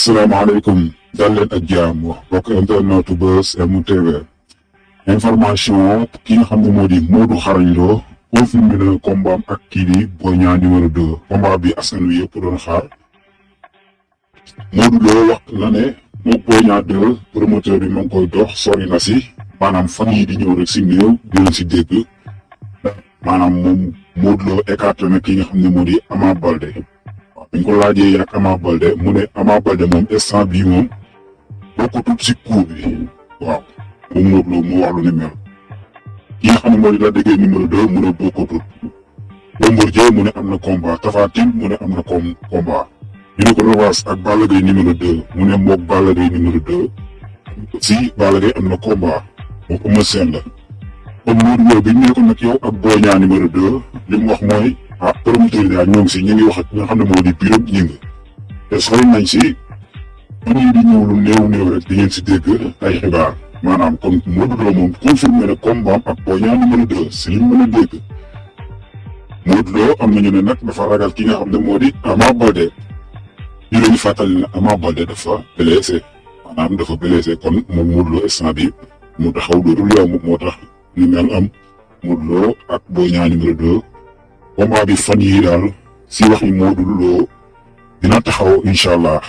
asalaamaaleykum dal leen ak jàmm mbokk internetu Buzz M TV information ki nga xam ne moo di Modou Xarañ Lo confirmé na combat ak kii di Boy Niang numéro 2 combat bi askan wi yëpp doon xaar Modou Lo wax na ne moom Boy Niang 2 promoteur bi ma ngi koy dox sori na si maanaam fan yii di ñëw rek si néew dinañ si dégg maanaam moom Modou Lo écarté na ki nga xam ne moo di Ama Baldé. biñ ko laajee yàgg Ama Baldé mu ne Ama Baldé moom instant bii moom bokkutut si coup bi waaw moom Modou Lo mu wax lu ni mel ki nga xam ne moo di Lac de Guiers numéro 2 mu ne bokkutut Bombardier mu ne am na combat Tapha Tine mu ne am na combat ñu ne ko revanche ak Balla Gaye numéro 2 mu ne moog Balla Gaye numéro 2 si Balla Gaye am na combat moom Eumeu Sène la kon Modou Lo bi ñu ne ko nag yow ak Boy Niang numéro 2 li mu wax mooy promoteur yi daal ñoo ngi si ñu ngi wax ak ñi nga xam ne moo di Birame Gningue te sori nañ si fan yii di ñëw lu néew rek di ngeen si dégg ay xibaar maanaam kon Modou Lo moom confirmé na combat ak Boy Niang numéro 2 si liñ mën a dégg Modou Lo am nañu ne nag dafa ragal ki nga xam ne moo di Ama Baldé ñu leen di fàttali ne Ama Baldé dafa blessé maanaam dafa blessé kon moom Modou Lo instant bi mu taxaw dootul yomb moo tax ni mel am Modou Lo ak Boy Niang numéro 2. combat bi fan yii daal si wax yi Modou Lo dina taxaw incha allah.